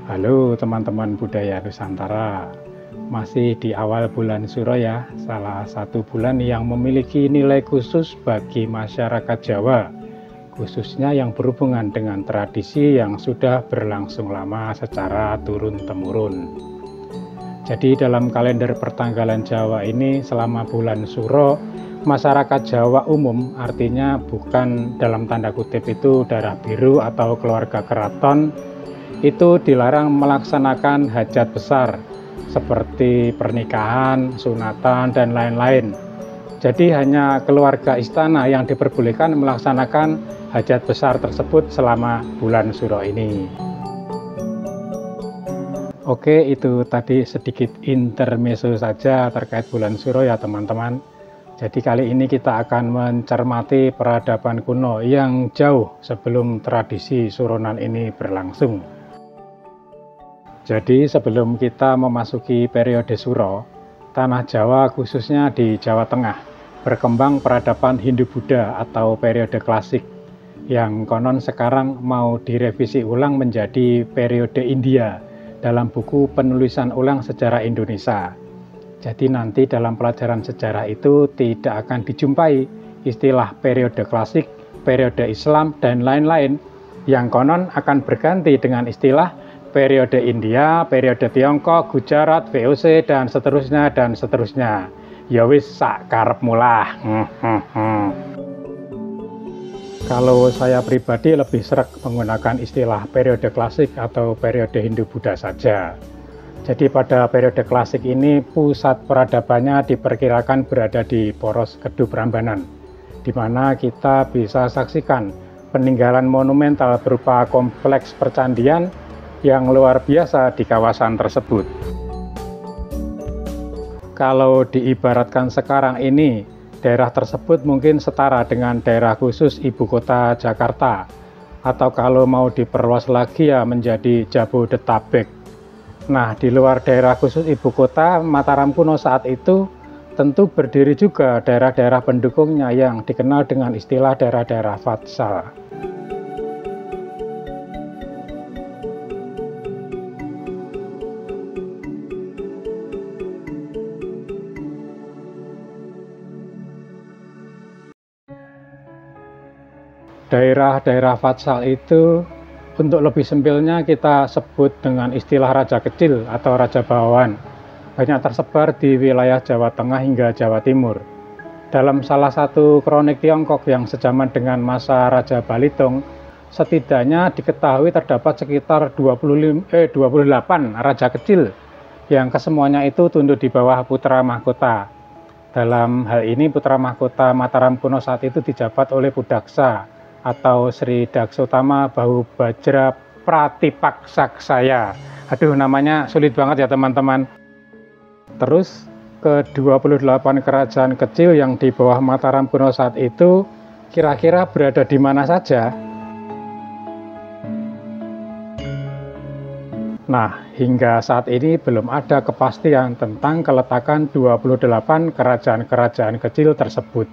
Halo teman-teman budaya Nusantara, masih di awal bulan Suro ya, salah satu bulan yang memiliki nilai khusus bagi masyarakat Jawa, khususnya yang berhubungan dengan tradisi yang sudah berlangsung lama secara turun-temurun. Jadi dalam kalender pertanggalan Jawa ini selama bulan Suro, masyarakat Jawa umum, artinya bukan dalam tanda kutip itu darah biru atau keluarga keraton, itu dilarang melaksanakan hajat besar seperti pernikahan, sunatan, dan lain-lain. Jadi hanya keluarga istana yang diperbolehkan melaksanakan hajat besar tersebut selama bulan Suro ini. Oke, itu tadi sedikit intermezzo saja terkait bulan Suro ya teman-teman. Jadi kali ini kita akan mencermati peradaban kuno yang jauh sebelum tradisi suronan ini berlangsung. Jadi sebelum kita memasuki periode Suro, tanah Jawa khususnya di Jawa Tengah berkembang peradaban Hindu-Buddha atau periode klasik yang konon sekarang mau direvisi ulang menjadi periode India dalam buku penulisan ulang sejarah Indonesia. Jadi nanti dalam pelajaran sejarah itu tidak akan dijumpai istilah periode klasik, periode Islam, dan lain-lain yang konon akan berganti dengan istilah periode India, periode Tiongkok, Gujarat, VOC, dan seterusnya, dan seterusnya. Ya wis sak karepmu lah. Kalau saya pribadi lebih sreg menggunakan istilah periode klasik atau periode Hindu-Buddha saja. Jadi pada periode klasik ini pusat peradabannya diperkirakan berada di Poros Kedung Prambanan, di mana kita bisa saksikan peninggalan monumental berupa kompleks percandian yang luar biasa di kawasan tersebut. Kalau diibaratkan sekarang ini, daerah tersebut mungkin setara dengan daerah khusus ibu kota Jakarta, atau kalau mau diperluas lagi ya menjadi Jabodetabek. Nah, di luar daerah khusus ibu kota Mataram kuno saat itu tentu berdiri juga daerah-daerah pendukungnya yang dikenal dengan istilah daerah-daerah vassal. Daerah-daerah vassal itu untuk lebih sempilnya kita sebut dengan istilah raja kecil atau raja bawahan, banyak tersebar di wilayah Jawa Tengah hingga Jawa Timur. Dalam salah satu kronik Tiongkok yang sejaman dengan masa Raja Balitung, setidaknya diketahui terdapat sekitar 28 raja kecil yang kesemuanya itu tunduk di bawah putra mahkota. Dalam hal ini putra mahkota Mataram kuno saat itu dijabat oleh Budaksa atau Sri Daksotama Bahubajra Pratipaksaksaya. Aduh, namanya sulit banget ya teman-teman. Terus ke 28 kerajaan kecil yang di bawah Mataram kuno saat itu kira-kira berada di mana saja? Nah, hingga saat ini belum ada kepastian tentang keletakan 28 kerajaan-kerajaan kecil tersebut.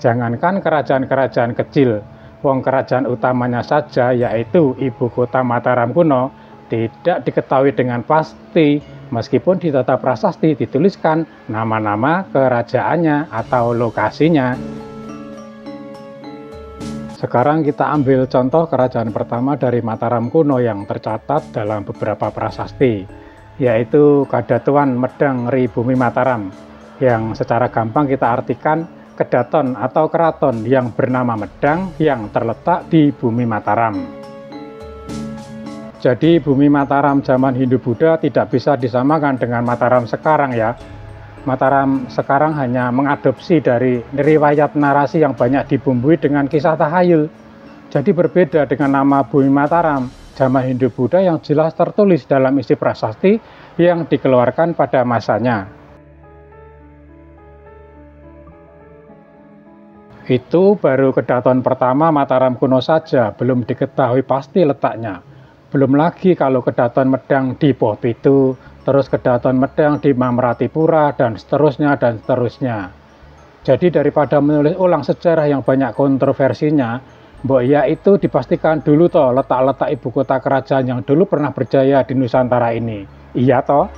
Jangankan kerajaan-kerajaan kecil, wong kerajaan utamanya saja yaitu ibu kota Mataram kuno tidak diketahui dengan pasti, meskipun di tata prasasti dituliskan nama-nama kerajaannya atau lokasinya. Sekarang kita ambil contoh kerajaan pertama dari Mataram kuno yang tercatat dalam beberapa prasasti, yaitu Kadatuan Medang Ri Bumi Mataram, yang secara gampang kita artikan kedaton atau keraton yang bernama Medang yang terletak di bumi Mataram. Jadi bumi Mataram zaman Hindu-Buddha tidak bisa disamakan dengan Mataram sekarang ya. Mataram sekarang hanya mengadopsi dari riwayat narasi yang banyak dibumbui dengan kisah tahayul. Jadi berbeda dengan nama bumi Mataram zaman Hindu-Buddha yang jelas tertulis dalam isi prasasti yang dikeluarkan pada masanya. Itu baru kedaton pertama Mataram kuno saja, belum diketahui pasti letaknya. Belum lagi kalau kedaton Medang di Popitu, terus kedaton Medang di Mamratipura, dan seterusnya, dan seterusnya. Jadi daripada menulis ulang sejarah yang banyak kontroversinya, Mbok ya itu dipastikan dulu toh letak-letak ibu kota kerajaan yang dulu pernah berjaya di Nusantara ini. Iya toh?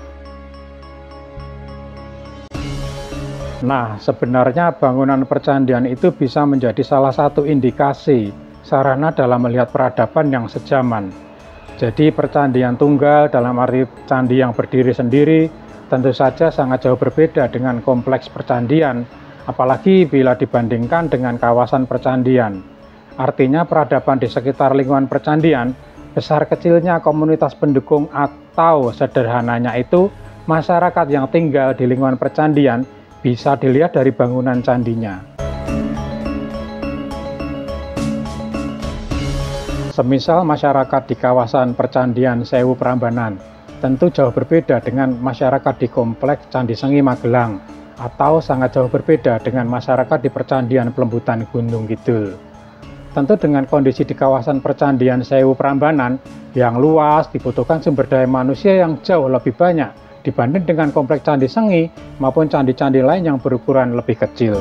Nah, sebenarnya bangunan percandian itu bisa menjadi salah satu indikasi sarana dalam melihat peradaban yang sejaman. Jadi percandian tunggal dalam arti candi yang berdiri sendiri tentu saja sangat jauh berbeda dengan kompleks percandian, apalagi bila dibandingkan dengan kawasan percandian. Artinya peradaban di sekitar lingkungan percandian, besar kecilnya komunitas pendukung atau sederhananya itu masyarakat yang tinggal di lingkungan percandian bisa dilihat dari bangunan candinya. Semisal masyarakat di kawasan percandian Sewu Prambanan, tentu jauh berbeda dengan masyarakat di kompleks Candi Sengi Magelang, atau sangat jauh berbeda dengan masyarakat di percandian Pelembutan Gunung Kidul. Tentu dengan kondisi di kawasan percandian Sewu Prambanan yang luas dibutuhkan sumber daya manusia yang jauh lebih banyak dibanding dengan kompleks Candi Sengi maupun candi-candi lain yang berukuran lebih kecil.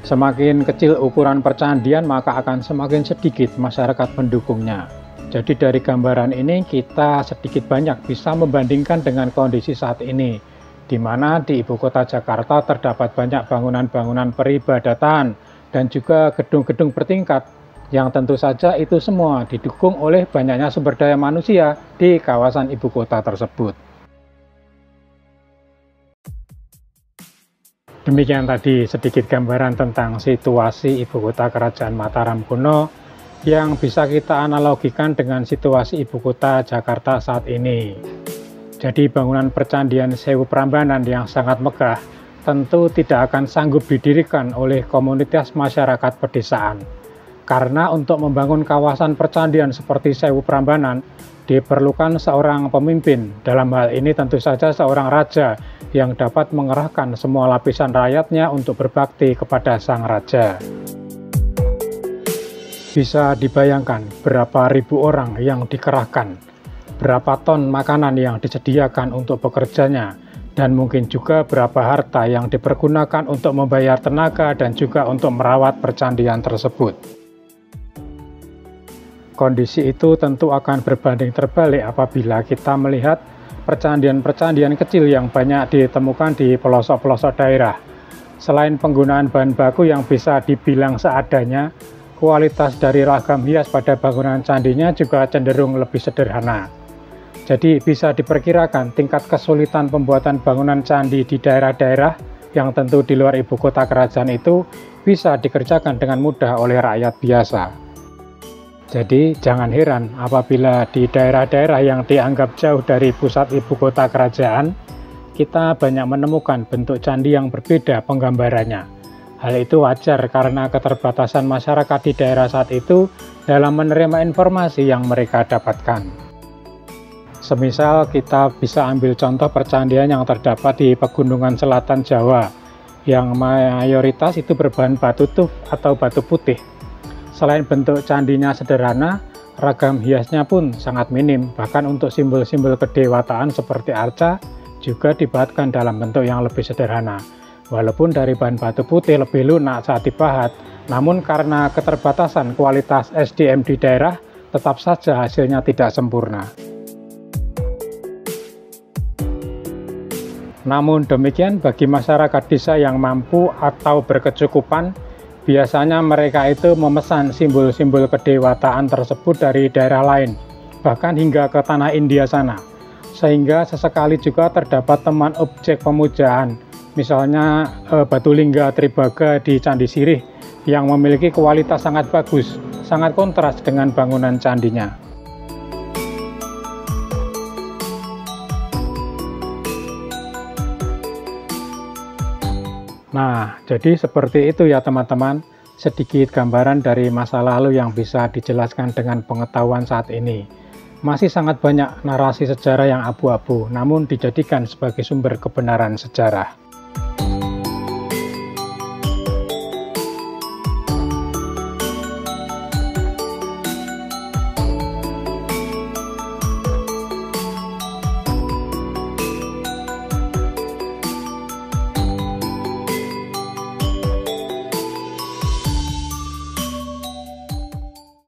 Semakin kecil ukuran percandian maka akan semakin sedikit masyarakat pendukungnya. Jadi dari gambaran ini kita sedikit banyak bisa membandingkan dengan kondisi saat ini, di mana di ibu kota Jakarta terdapat banyak bangunan-bangunan peribadatan dan juga gedung-gedung bertingkat yang tentu saja itu semua didukung oleh banyaknya sumber daya manusia di kawasan ibu kota tersebut. Demikian tadi sedikit gambaran tentang situasi ibu kota kerajaan Mataram kuno yang bisa kita analogikan dengan situasi ibu kota Jakarta saat ini. Jadi bangunan percandian Sewu Prambanan yang sangat megah tentu tidak akan sanggup didirikan oleh komunitas masyarakat pedesaan. Karena untuk membangun kawasan percandian seperti Sewu Prambanan diperlukan seorang pemimpin. Dalam hal ini tentu saja seorang raja yang dapat mengerahkan semua lapisan rakyatnya untuk berbakti kepada sang raja. Bisa dibayangkan berapa ribu orang yang dikerahkan, berapa ton makanan yang disediakan untuk pekerjanya, dan mungkin juga berapa harta yang dipergunakan untuk membayar tenaga dan juga untuk merawat percandian tersebut. Kondisi itu tentu akan berbanding terbalik apabila kita melihat percandian-percandian kecil yang banyak ditemukan di pelosok-pelosok daerah. Selain penggunaan bahan baku yang bisa dibilang seadanya, kualitas dari ragam hias pada bangunan candinya juga cenderung lebih sederhana. Jadi bisa diperkirakan tingkat kesulitan pembuatan bangunan candi di daerah-daerah yang tentu di luar ibu kota kerajaan itu bisa dikerjakan dengan mudah oleh rakyat biasa. Jadi jangan heran apabila di daerah-daerah yang dianggap jauh dari pusat ibu kota kerajaan, kita banyak menemukan bentuk candi yang berbeda penggambarannya. Hal itu wajar karena keterbatasan masyarakat di daerah saat itu dalam menerima informasi yang mereka dapatkan. Semisal kita bisa ambil contoh percandian yang terdapat di pegunungan selatan Jawa, yang mayoritas itu berbahan batu tuf atau batu putih. Selain bentuk candinya sederhana, ragam hiasnya pun sangat minim, bahkan untuk simbol-simbol kedewataan seperti arca juga dibuatkan dalam bentuk yang lebih sederhana. Walaupun dari bahan batu putih lebih lunak saat dipahat, namun karena keterbatasan kualitas SDM di daerah, tetap saja hasilnya tidak sempurna. Namun demikian bagi masyarakat desa yang mampu atau berkecukupan, biasanya mereka itu memesan simbol-simbol kedewataan tersebut dari daerah lain, bahkan hingga ke tanah India sana. Sehingga sesekali juga terdapat teman objek pemujaan, misalnya batu lingga Tribaga di Candi Sirih yang memiliki kualitas sangat bagus, sangat kontras dengan bangunan candinya. Nah, jadi seperti itu ya teman-teman, sedikit gambaran dari masa lalu yang bisa dijelaskan dengan pengetahuan saat ini. Masih sangat banyak narasi sejarah yang abu-abu, namun dijadikan sebagai sumber kebenaran sejarah.